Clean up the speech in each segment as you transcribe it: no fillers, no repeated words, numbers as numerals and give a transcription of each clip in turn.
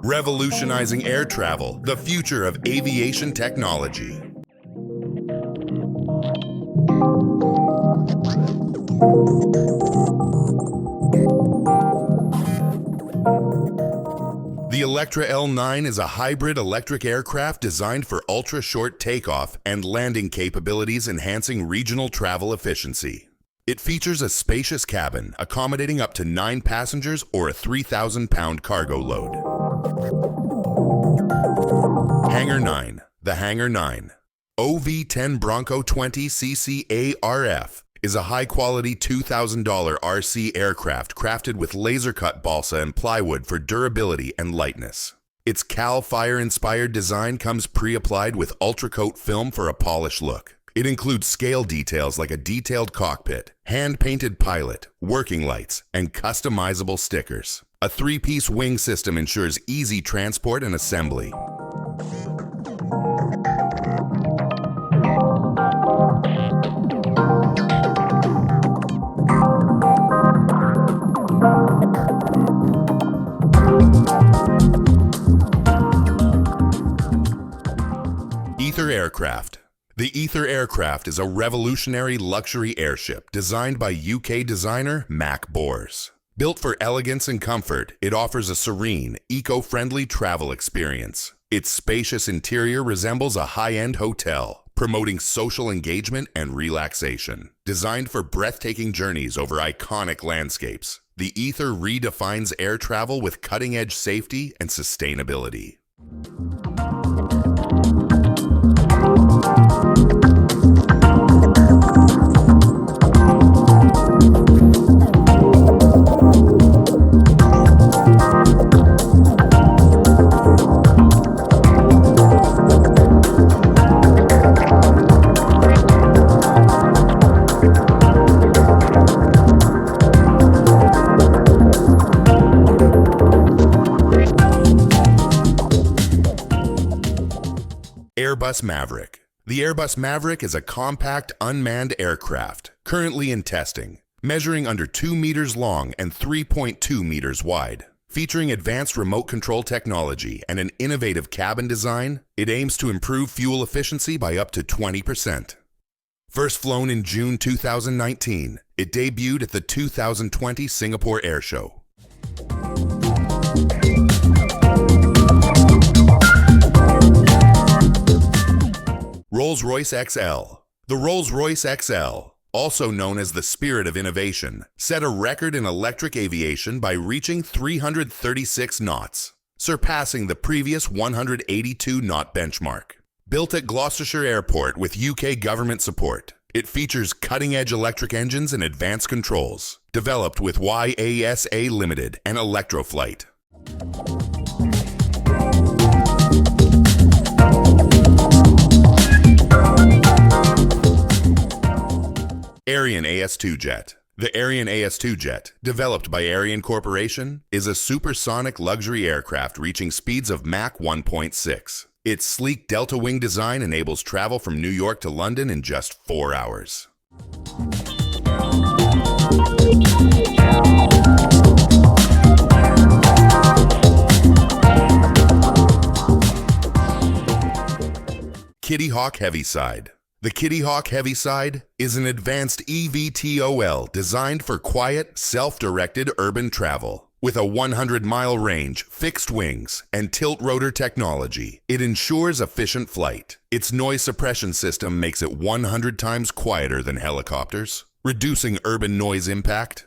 Revolutionizing air travel, the future of aviation technology. The Electra L9 is a hybrid electric aircraft designed for ultra-short takeoff and landing capabilities, enhancing regional travel efficiency. It features a spacious cabin, accommodating up to 9 passengers or a 3,000-pound cargo load. Hangar 9. The Hangar 9. OV-10 Bronco 20cc ARF is a high-quality $2,000 RC aircraft crafted with laser-cut balsa and plywood for durability and lightness. Its Cal Fire-inspired design comes pre-applied with ultra-coat film for a polished look. It includes scale details like a detailed cockpit, hand-painted pilot, working lights, and customizable stickers. A 3-piece wing system ensures easy transport and assembly. Ether Aircraft. The Ether Aircraft is a revolutionary luxury airship designed by UK designer Mac Bors. Built for elegance and comfort, it offers a serene, eco-friendly travel experience. Its spacious interior resembles a high-end hotel, promoting social engagement and relaxation. Designed for breathtaking journeys over iconic landscapes, the Ether redefines air travel with cutting-edge safety and sustainability. Airbus Maverick. The Airbus Maverick is a compact, unmanned aircraft, currently in testing, measuring under 2 meters long and 3.2 meters wide. Featuring advanced remote control technology and an innovative cabin design, it aims to improve fuel efficiency by up to 20%. First flown in June 2019, it debuted at the 2020 Singapore Air Show. Rolls-Royce XL. The Rolls-Royce XL, also known as the Spirit of Innovation, set a record in electric aviation by reaching 336 knots, surpassing the previous 182-knot benchmark. Built at Gloucestershire Airport with UK government support, it features cutting-edge electric engines and advanced controls, developed with YASA Limited and Electroflight. Ariane AS2 Jet. The Ariane AS2 Jet, developed by Ariane Corporation, is a supersonic luxury aircraft reaching speeds of Mach 1.6. Its sleek delta wing design enables travel from New York to London in just 4 hours. Kitty Hawk Heaviside. The Kitty Hawk Heaviside is an advanced eVTOL designed for quiet, self-directed urban travel. With a 100-mile range, fixed wings, and tilt-rotor technology, it ensures efficient flight. Its noise suppression system makes it 100 times quieter than helicopters, reducing urban noise impact.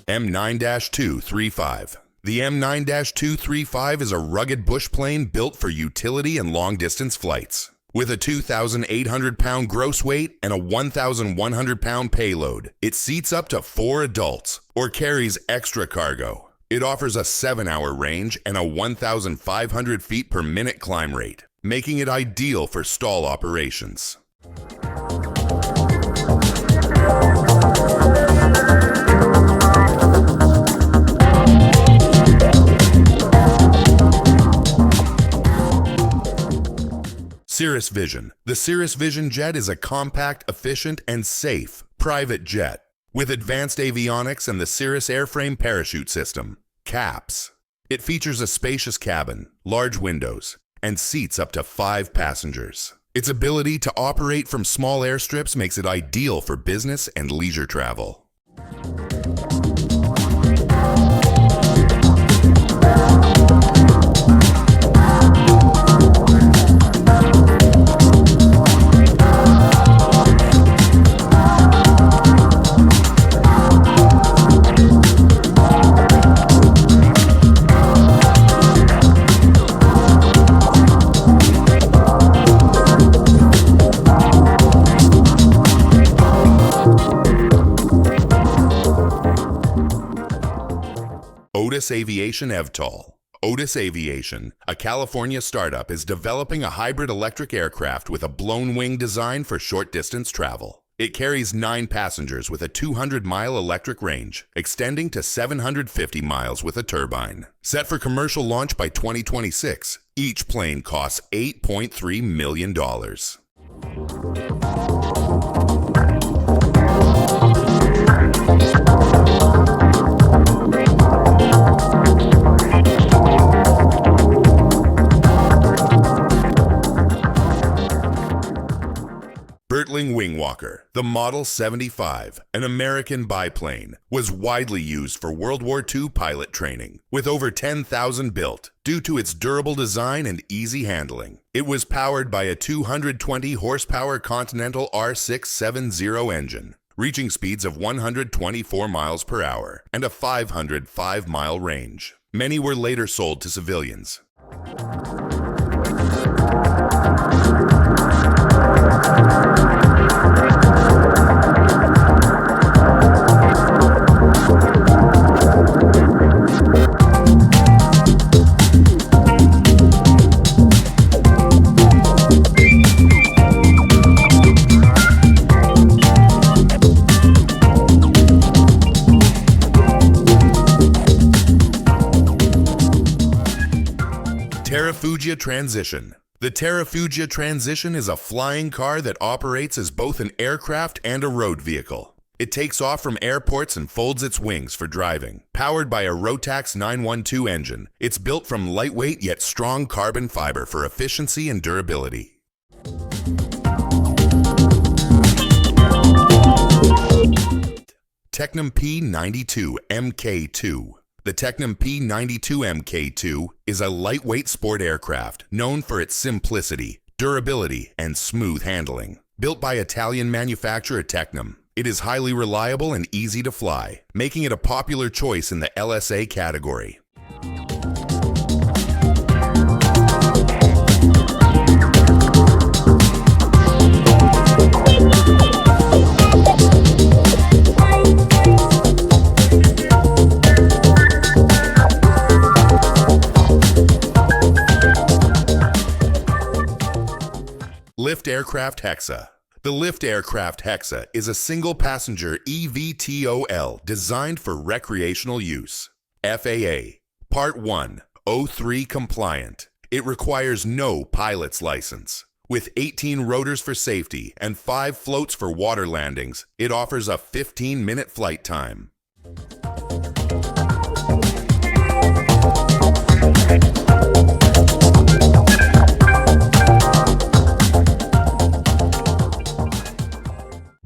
M9-235. The M9-235 is a rugged bush plane built for utility and long-distance flights. With a 2,800-pound gross weight and a 1,100-pound payload, it seats up to 4 adults or carries extra cargo. It offers a 7-hour range and a 1,500 feet per minute climb rate, making it ideal for stall operations. Cirrus Vision. The Cirrus Vision jet is a compact, efficient, and safe private jet with advanced avionics and the Cirrus airframe parachute system, CAPS. It features a spacious cabin, large windows, and seats up to 5 passengers. Its ability to operate from small airstrips makes it ideal for business and leisure travel. Otis Aviation Evtol. Otis Aviation, a California startup, is developing a hybrid electric aircraft with a blown wing design for short-distance travel. It carries 9 passengers with a 200-mile electric range, extending to 750 miles with a turbine. Set for commercial launch by 2026, each plane costs $8.3 million. Bertling Wingwalker, the Model 75, an American biplane, was widely used for World War II pilot training, with over 10,000 built, due to its durable design and easy handling. It was powered by a 220 horsepower Continental R670 engine, reaching speeds of 124 miles per hour and a 505-mile range. Many were later sold to civilians. Terrafugia Transition. The Terrafugia Transition is a flying car that operates as both an aircraft and a road vehicle. It takes off from airports and folds its wings for driving. Powered by a Rotax 912 engine, it's built from lightweight yet strong carbon fiber for efficiency and durability. Tecnam P92 Mk2. The Tecnam P92 Mk2 is a lightweight sport aircraft known for its simplicity, durability, and smooth handling. Built by Italian manufacturer Tecnam, it is highly reliable and easy to fly, making it a popular choice in the LSA category. Lift Aircraft Hexa. The Lift Aircraft Hexa is a single-passenger eVTOL designed for recreational use. FAA Part 1 03 compliant. It requires no pilot's license. With 18 rotors for safety and 5 floats for water landings, it offers a 15-minute flight time.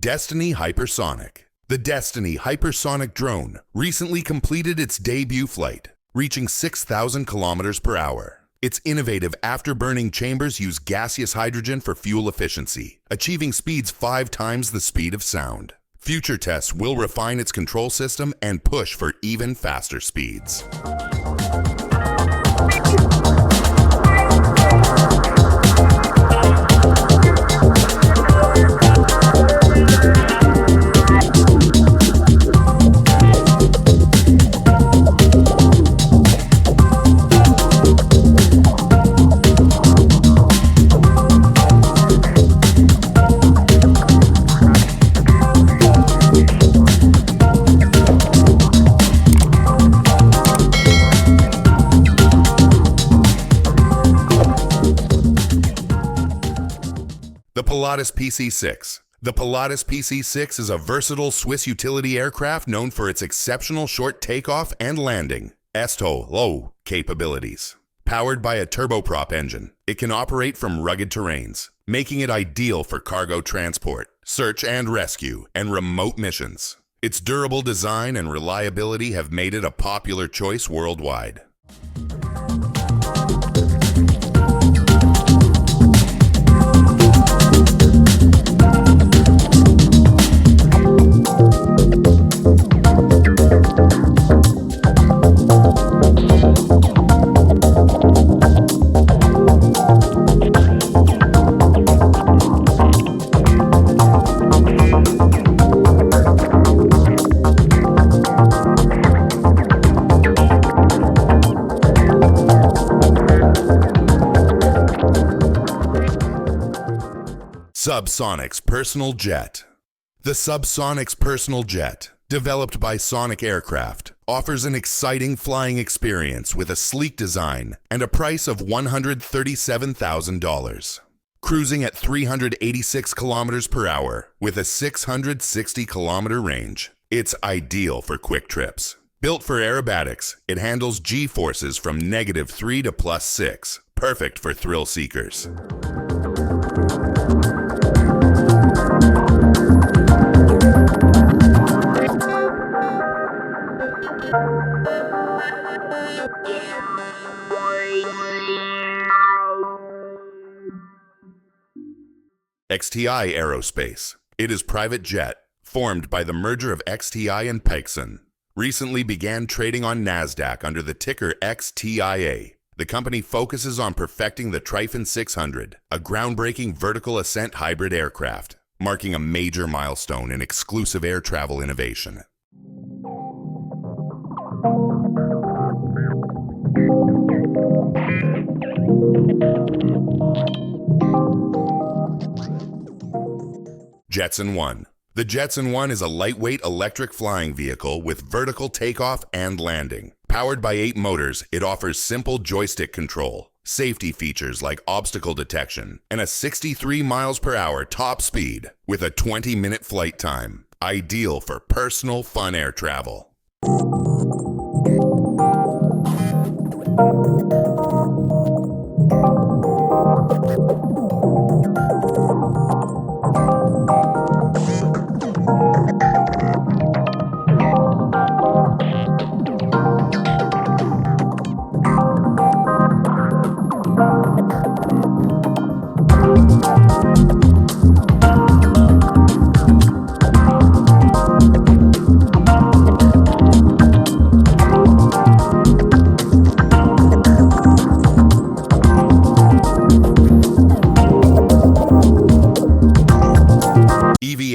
Destiny Hypersonic. The Destiny Hypersonic drone recently completed its debut flight, reaching 6,000 kilometers per hour. Its innovative afterburning chambers use gaseous hydrogen for fuel efficiency, achieving speeds 5 times the speed of sound. Future tests will refine its control system and push for even faster speeds. The Pilatus PC-6. The Pilatus PC-6 is a versatile Swiss utility aircraft known for its exceptional short takeoff and landing (STOL) capabilities. Powered by a turboprop engine, it can operate from rugged terrains, making it ideal for cargo transport, search and rescue, and remote missions. Its durable design and reliability have made it a popular choice worldwide. Subsonic's Personal Jet. The Subsonic's Personal Jet, developed by Sonic Aircraft, offers an exciting flying experience with a sleek design and a price of $137,000. Cruising at 386 kilometers per hour with a 660 kilometer range, it's ideal for quick trips. Built for aerobatics, it handles G-forces from -3 to +6, perfect for thrill seekers. XTI Aerospace. It is private jet, formed by the merger of XTI and Peixen. Recently began trading on NASDAQ under the ticker XTIA. The company focuses on perfecting the Tryphon 600, a groundbreaking vertical ascent hybrid aircraft, marking a major milestone in exclusive air travel innovation. Jetson 1. The Jetson 1 is a lightweight electric flying vehicle with vertical takeoff and landing. Powered by 8 motors, it offers simple joystick control, safety features like obstacle detection, and a 63 miles per hour top speed with a 20-minute flight time. Ideal for personal fun air travel.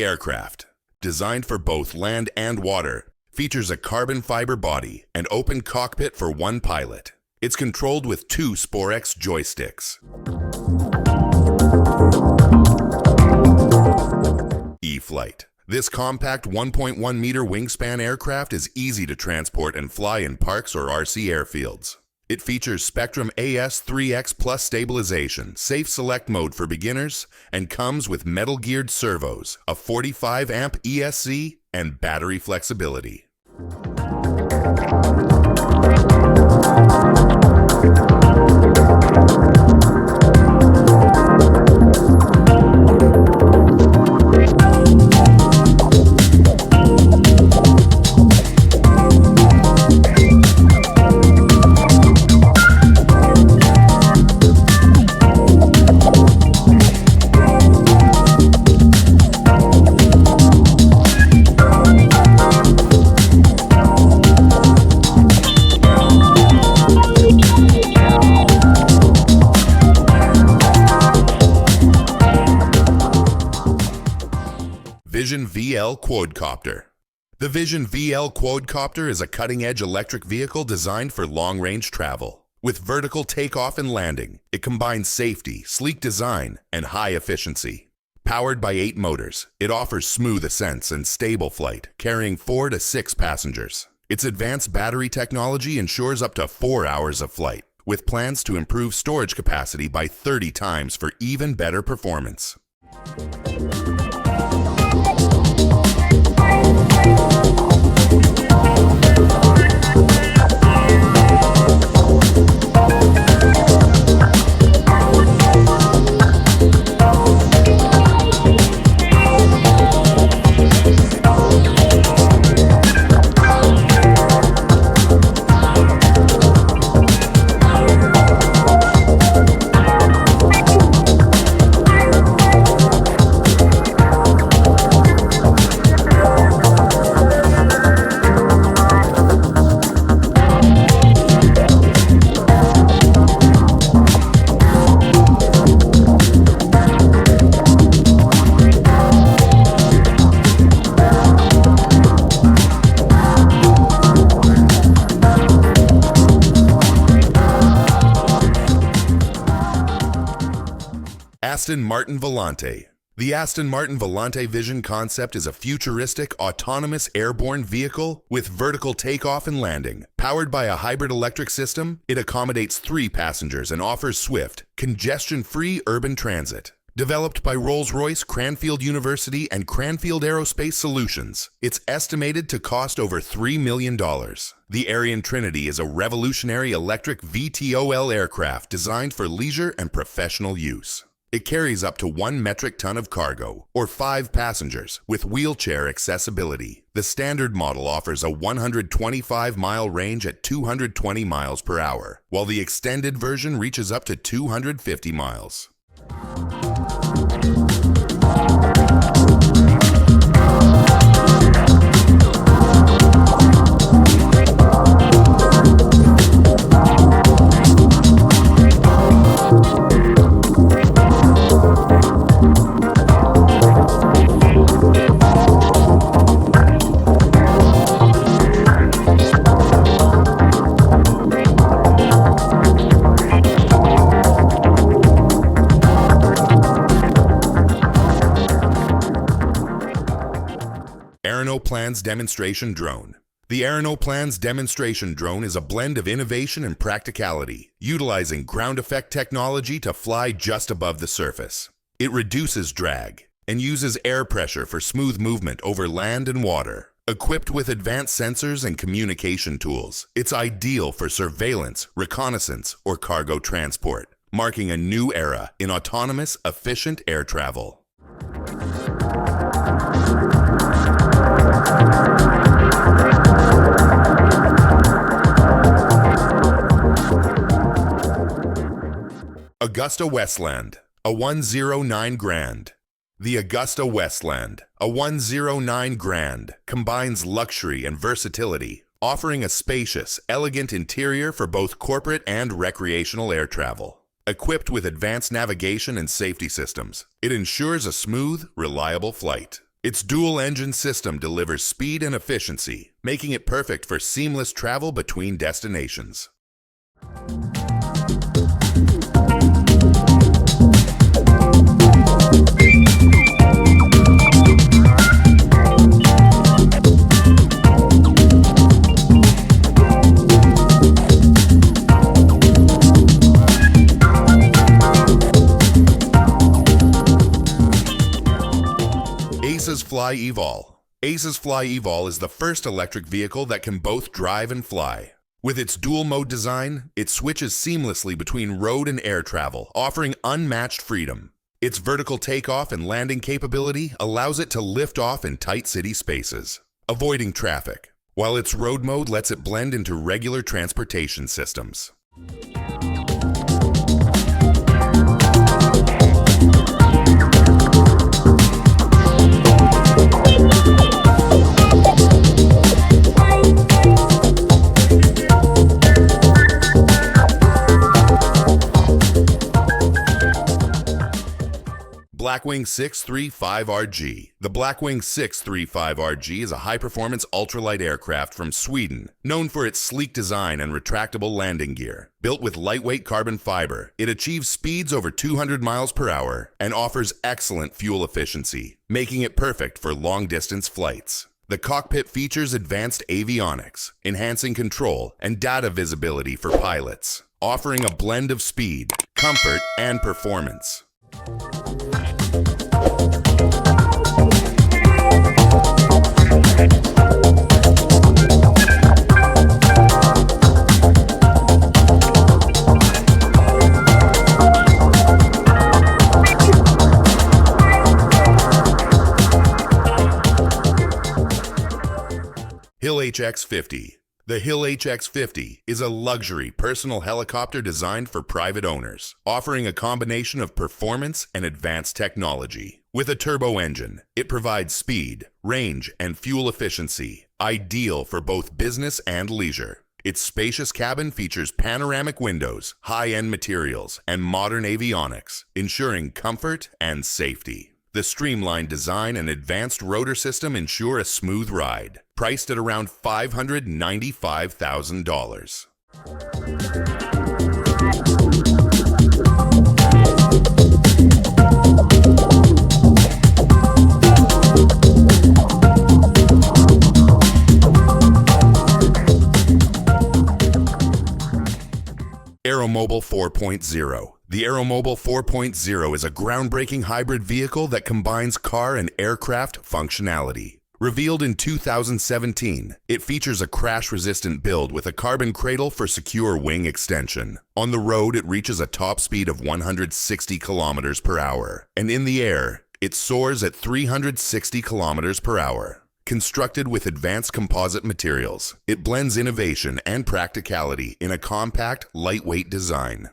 Aircraft, designed for both land and water, features a carbon fiber body and open cockpit for one pilot. It's controlled with 2 Sporex joysticks. E-Flight. This compact 1.1 meter wingspan aircraft is easy to transport and fly in parks or RC airfields. It features Spectrum AS3X Plus stabilization, safe select mode for beginners, and comes with metal-geared servos, a 45-amp ESC, and battery flexibility. Vision VL Quadcopter. The Vision VL Quadcopter is a cutting-edge electric vehicle designed for long-range travel. With vertical takeoff and landing, it combines safety, sleek design, and high efficiency. Powered by 8 motors, it offers smooth ascents and stable flight, carrying 4 to 6 passengers. Its advanced battery technology ensures up to 4 hours of flight, with plans to improve storage capacity by 30 times for even better performance. Aston Martin Volante. The Aston Martin Volante Vision concept is a futuristic, autonomous airborne vehicle with vertical takeoff and landing. Powered by a hybrid electric system, it accommodates 3 passengers and offers swift, congestion-free urban transit. Developed by Rolls-Royce, Cranfield University, and Cranfield Aerospace Solutions, it's estimated to cost over $3 million. The Ariane Trinity is a revolutionary electric VTOL aircraft designed for leisure and professional use. It carries up to 1 metric ton of cargo, or 5 passengers, with wheelchair accessibility. The standard model offers a 125-mile range at 220 miles per hour, while the extended version reaches up to 250 miles. Aeroplans Demonstration Drone. The Aeroplans Demonstration Drone is a blend of innovation and practicality, utilizing ground effect technology to fly just above the surface. It reduces drag and uses air pressure for smooth movement over land and water. Equipped with advanced sensors and communication tools, it's ideal for surveillance, reconnaissance, or cargo transport, marking a new era in autonomous, efficient air travel. Augusta Westland, a 109 Grand. The Augusta Westland, a 109 Grand, combines luxury and versatility, offering a spacious, elegant interior for both corporate and recreational air travel. Equipped with advanced navigation and safety systems, it ensures a smooth, reliable flight. Its dual-engine system delivers speed and efficiency, making it perfect for seamless travel between destinations. Aces Fly Evol. Aces Fly Evol is the first electric vehicle that can both drive and fly. With its dual-mode design, it switches seamlessly between road and air travel, offering unmatched freedom. Its vertical takeoff and landing capability allows it to lift off in tight city spaces, avoiding traffic, while its road mode lets it blend into regular transportation systems. Blackwing 635RG. The Blackwing 635RG is a high-performance ultralight aircraft from Sweden, known for its sleek design and retractable landing gear. Built with lightweight carbon fiber, it achieves speeds over 200 miles per hour and offers excellent fuel efficiency, making it perfect for long-distance flights. The cockpit features advanced avionics, enhancing control and data visibility for pilots, offering a blend of speed, comfort, and performance. HX-50. The Hill HX-50 is a luxury personal helicopter designed for private owners, offering a combination of performance and advanced technology. With a turbo engine, it provides speed, range, and fuel efficiency, ideal for both business and leisure. Its spacious cabin features panoramic windows, high-end materials, and modern avionics, ensuring comfort and safety. The streamlined design and advanced rotor system ensure a smooth ride, priced at around $595,000. Aeromobile 4.0. The Aeromobile 4.0 is a groundbreaking hybrid vehicle that combines car and aircraft functionality. Revealed in 2017, it features a crash-resistant build with a carbon cradle for secure wing extension. On the road, it reaches a top speed of 160 kilometers per hour, and in the air, it soars at 360 kilometers per hour. Constructed with advanced composite materials, it blends innovation and practicality in a compact, lightweight design.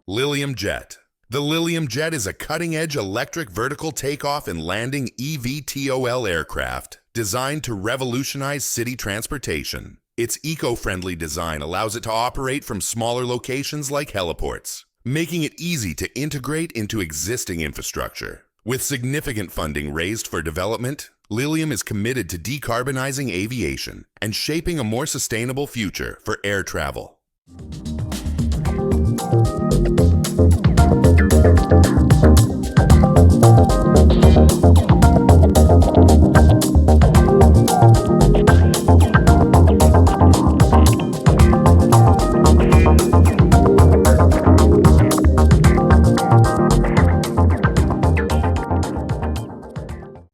Lilium Jet. The Lilium Jet is a cutting-edge electric vertical takeoff and landing eVTOL aircraft designed to revolutionize city transportation. Its eco-friendly design allows it to operate from smaller locations like heliports, making it easy to integrate into existing infrastructure. With significant funding raised for development, Lilium is committed to decarbonizing aviation and shaping a more sustainable future for air travel.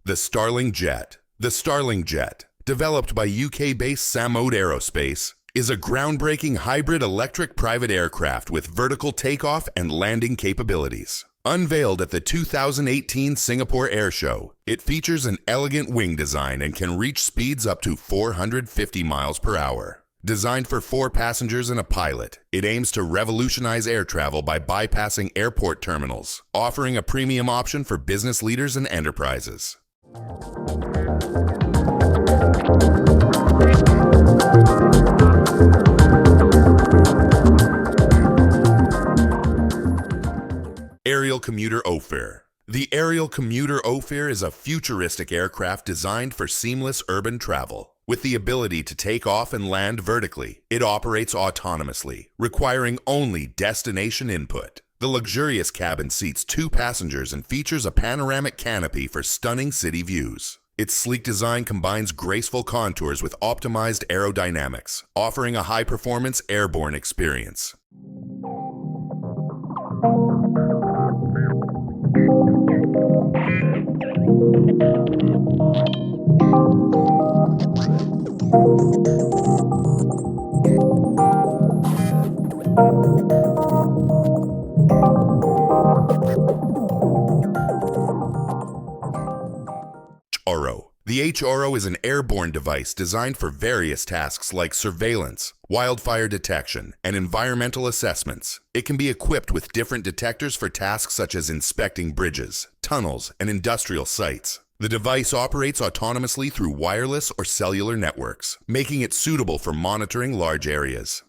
The Starling Jet. The Starling Jet, developed by UK-based Samode Aerospace, is a groundbreaking hybrid electric private aircraft with vertical takeoff and landing capabilities. Unveiled at the 2018 Singapore Air Show, it features an elegant wing design and can reach speeds up to 450 miles per hour. Designed for 4 passengers and a pilot, it aims to revolutionize air travel by bypassing airport terminals, offering a premium option for business leaders and enterprises. Aerial Commuter Ophir. The Aerial Commuter Ophir is a futuristic aircraft designed for seamless urban travel. With the ability to take off and land vertically, it operates autonomously, requiring only destination input. The luxurious cabin seats 2 passengers and features a panoramic canopy for stunning city views. Its sleek design combines graceful contours with optimized aerodynamics, offering a high-performance airborne experience. HRO. The HRO is an airborne device designed for various tasks like surveillance, wildfire detection, and environmental assessments. It can be equipped with different detectors for tasks such as inspecting bridges, tunnels, and industrial sites. The device operates autonomously through wireless or cellular networks, making it suitable for monitoring large areas.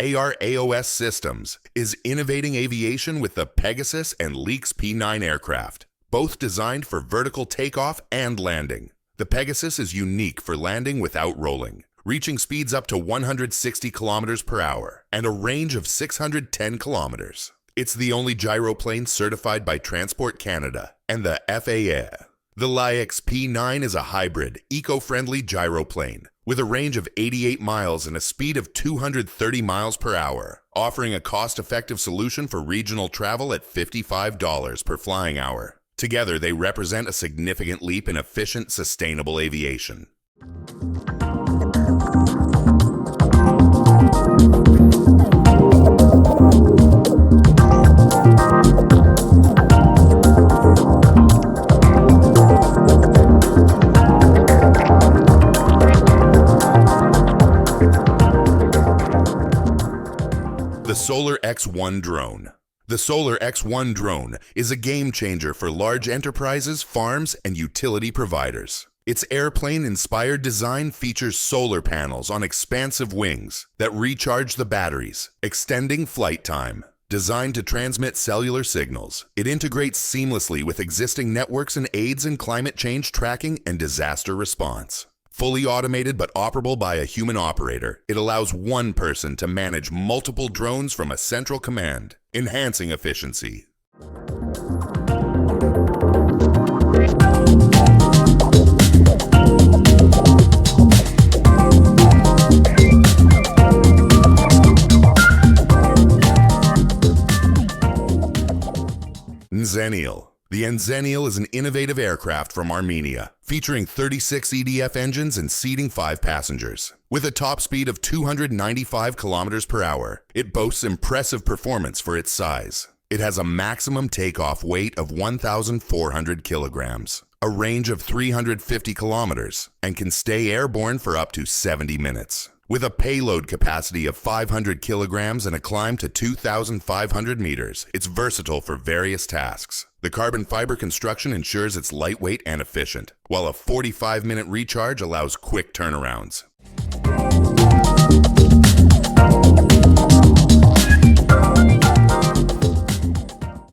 ARAOS Systems is innovating aviation with the Pegasus and Leaks P9 aircraft, both designed for vertical takeoff and landing. The Pegasus is unique for landing without rolling, reaching speeds up to 160 kilometers per hour and a range of 610 kilometers. It's the only gyroplane certified by Transport Canada and the FAA. The LIX P9 is a hybrid, eco-friendly gyroplane with a range of 88 miles and a speed of 230 miles per hour, offering a cost-effective solution for regional travel at $55 per flying hour. Together, they represent a significant leap in efficient, sustainable aviation. The Solar X1 drone. The Solar X1 drone is a game changer for large enterprises, farms, and utility providers. Its airplane-inspired design features solar panels on expansive wings that recharge the batteries, extending flight time. Designed to transmit cellular signals, it integrates seamlessly with existing networks and aids in climate change tracking and disaster response. Fully automated but operable by a human operator, it allows one person to manage multiple drones from a central command, enhancing efficiency. Zenil. The Zenil is an innovative aircraft from Armenia, featuring 36 EDF engines and seating 5 passengers. With a top speed of 295 kilometers per hour, it boasts impressive performance for its size. It has a maximum takeoff weight of 1,400 kilograms, a range of 350 kilometers, and can stay airborne for up to 70 minutes. With a payload capacity of 500 kilograms and a climb to 2,500 meters, it's versatile for various tasks. The carbon fiber construction ensures it's lightweight and efficient, while a 45-minute recharge allows quick turnarounds.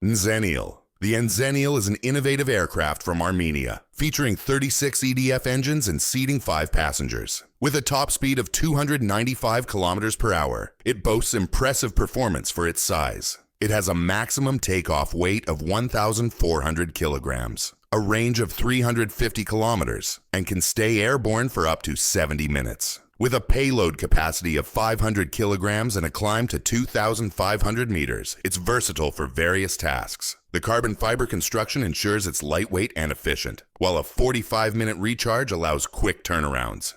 Zenil. The Zenil is an innovative aircraft from Armenia, featuring 36 EDF engines and seating 5 passengers. With a top speed of 295 kilometers per hour, it boasts impressive performance for its size. It has a maximum takeoff weight of 1,400 kilograms, a range of 350 kilometers, and can stay airborne for up to 70 minutes. With a payload capacity of 500 kilograms and a climb to 2,500 meters, it's versatile for various tasks. The carbon fiber construction ensures it's lightweight and efficient, while a 45-minute recharge allows quick turnarounds.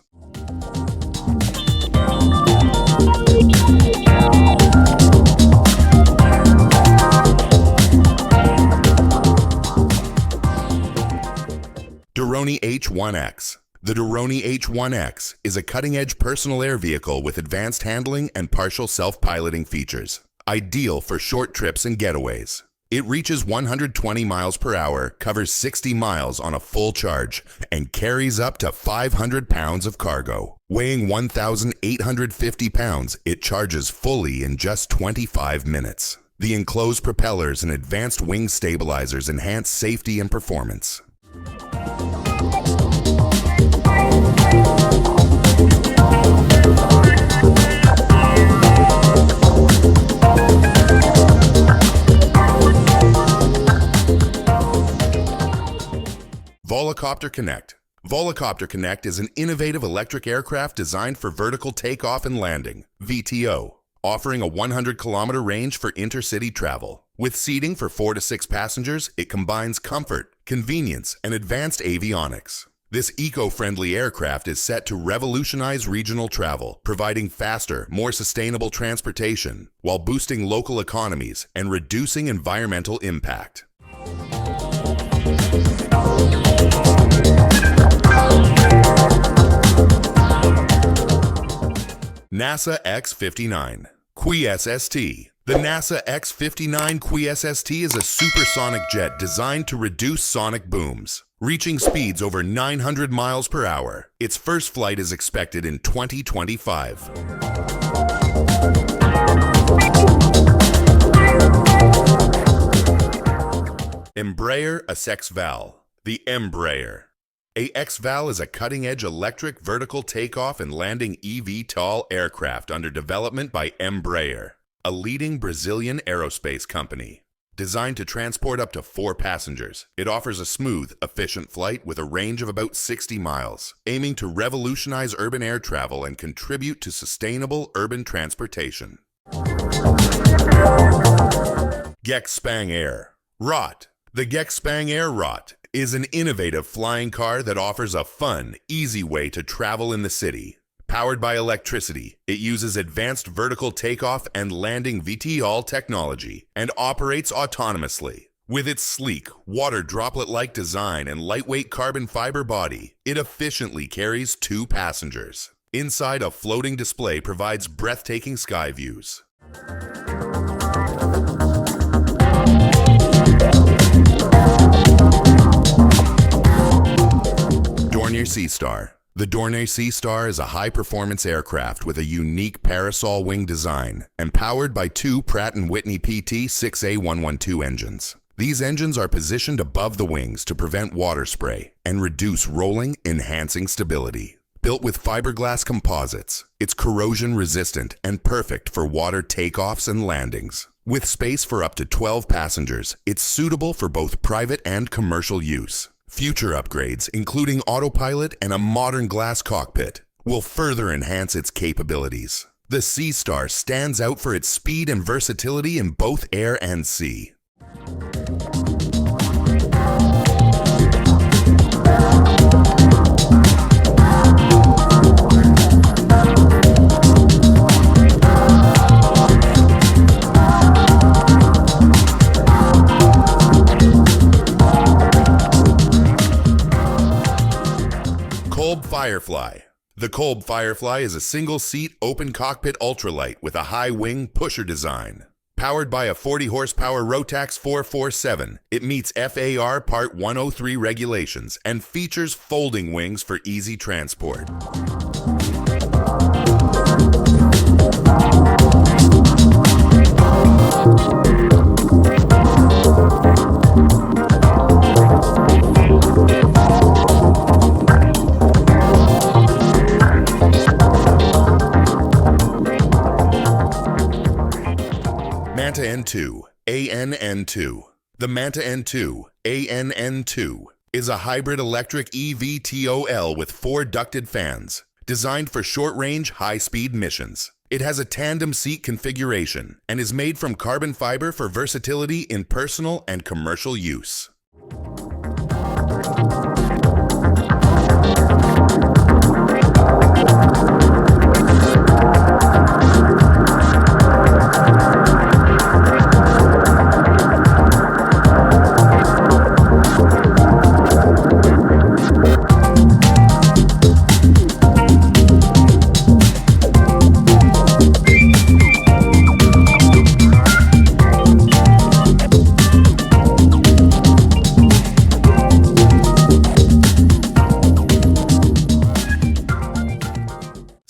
Drone H1X. The Drone H1X is a cutting-edge personal air vehicle with advanced handling and partial self-piloting features, ideal for short trips and getaways. It reaches 120 miles per hour, covers 60 miles on a full charge, and carries up to 500 pounds of cargo. Weighing 1,850 pounds, it charges fully in just 25 minutes. The enclosed propellers and advanced wing stabilizers enhance safety and performance. Volocopter Connect. Volocopter Connect is an innovative electric aircraft designed for vertical takeoff and landing, VTO, offering a 100-kilometer range for intercity travel. With seating for 4 to 6 passengers, it combines comfort, convenience, and advanced avionics. This eco-friendly aircraft is set to revolutionize regional travel, providing faster, more sustainable transportation, while boosting local economies and reducing environmental impact. NASA X-59. QuiSST. The NASA X-59 QuiSST is a supersonic jet designed to reduce sonic booms, reaching speeds over 900 miles per hour. Its first flight is expected in 2025. Embraer Access Val. The Embraer. AXVAL is a cutting-edge electric vertical takeoff and landing eVTOL aircraft under development by Embraer, a leading Brazilian aerospace company. Designed to transport up to 4 passengers, it offers a smooth, efficient flight with a range of about 60 miles, aiming to revolutionize urban air travel and contribute to sustainable urban transportation. Gexpang Air ROT. The Gexpang Air ROT is an innovative flying car that offers a fun, easy way to travel in the city. Powered by electricity, it uses advanced vertical takeoff and landing VTOL technology and operates autonomously. With its sleek, water droplet-like design and lightweight carbon fiber body, it efficiently carries 2 passengers. Inside, a floating display provides breathtaking sky views. Dornier Seastar. The Dornier Seastar is a high-performance aircraft with a unique parasol wing design and powered by 2 Pratt & Whitney PT6A112 engines. These engines are positioned above the wings to prevent water spray and reduce rolling, enhancing stability. Built with fiberglass composites, it's corrosion-resistant and perfect for water takeoffs and landings. With space for up to 12 passengers, it's suitable for both private and commercial use. Future upgrades, including autopilot and a modern glass cockpit, will further enhance its capabilities. The Seastar stands out for its speed and versatility in both air and sea. Kolb Firefly. The Kolb Firefly is a single-seat, open cockpit ultralight with a high-wing pusher design. Powered by a 40-horsepower Rotax 447, it meets FAR Part 103 regulations and features folding wings for easy transport. Manta N2, ANN2. The Manta N2, ANN2, is a hybrid electric eVTOL with 4 ducted fans, designed for short-range, high-speed missions. It has a tandem seat configuration and is made from carbon fiber for versatility in personal and commercial use.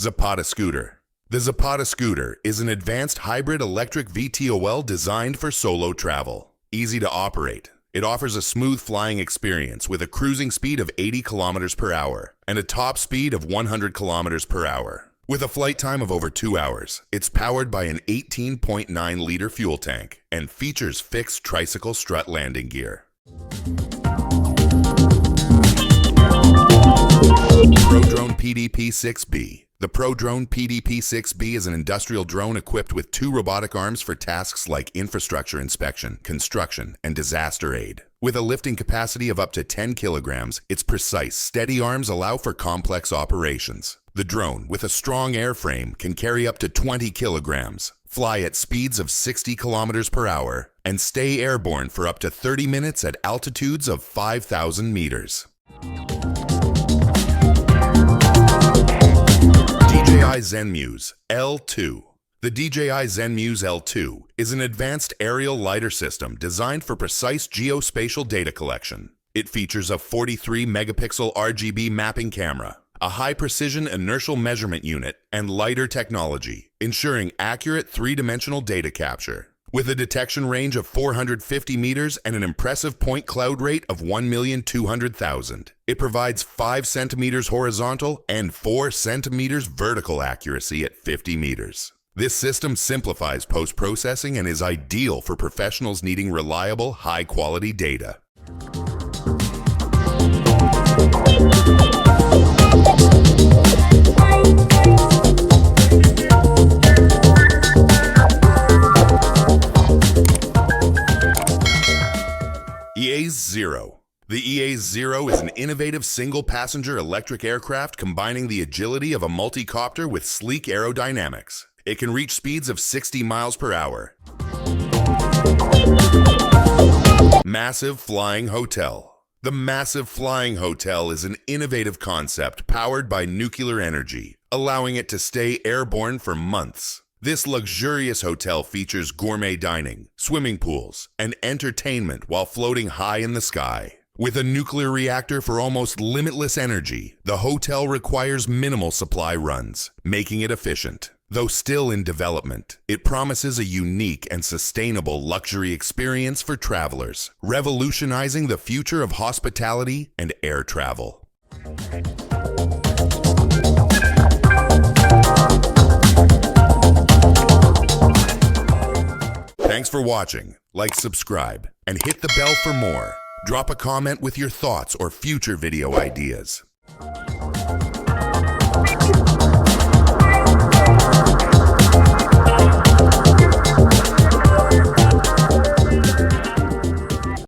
Zapata Scooter. The Zapata Scooter is an advanced hybrid electric VTOL designed for solo travel. Easy to operate, it offers a smooth flying experience with a cruising speed of 80 kilometers per hour and a top speed of 100 kilometers per hour. With a flight time of over 2 hours, it's powered by an 18.9-liter fuel tank and features fixed tricycle strut landing gear. ProDrone PDP-6B. The ProDrone PDP-6B is an industrial drone equipped with 2 robotic arms for tasks like infrastructure inspection, construction, and disaster aid. With a lifting capacity of up to 10 kilograms, its precise, steady arms allow for complex operations. The drone, with a strong airframe, can carry up to 20 kilograms, fly at speeds of 60 kilometers per hour, and stay airborne for up to 30 minutes at altitudes of 5,000 meters. DJI Zenmuse L2. The DJI Zenmuse L2 is an advanced aerial lidar system designed for precise geospatial data collection. It features a 43-megapixel RGB mapping camera, a high-precision inertial measurement unit, and lidar technology, ensuring accurate 3-dimensional data capture. With a detection range of 450 meters and an impressive point cloud rate of 1,200,000. It provides 5 centimeters horizontal and 4 centimeters vertical accuracy at 50 meters. This system simplifies post-processing and is ideal for professionals needing reliable, high-quality data. EA-0. The EA-0 is an innovative single-passenger electric aircraft combining the agility of a multi-copter with sleek aerodynamics. It can reach speeds of 60 miles per hour. Massive Flying Hotel. The Massive Flying Hotel is an innovative concept powered by nuclear energy, allowing it to stay airborne for months. This luxurious hotel features gourmet dining, swimming pools, and entertainment while floating high in the sky. With a nuclear reactor for almost limitless energy, the hotel requires minimal supply runs, making it efficient. Though still in development, it promises a unique and sustainable luxury experience for travelers, revolutionizing the future of hospitality and air travel. Thanks for watching. Like, subscribe, and hit the bell for more. Drop a comment with your thoughts or future video ideas.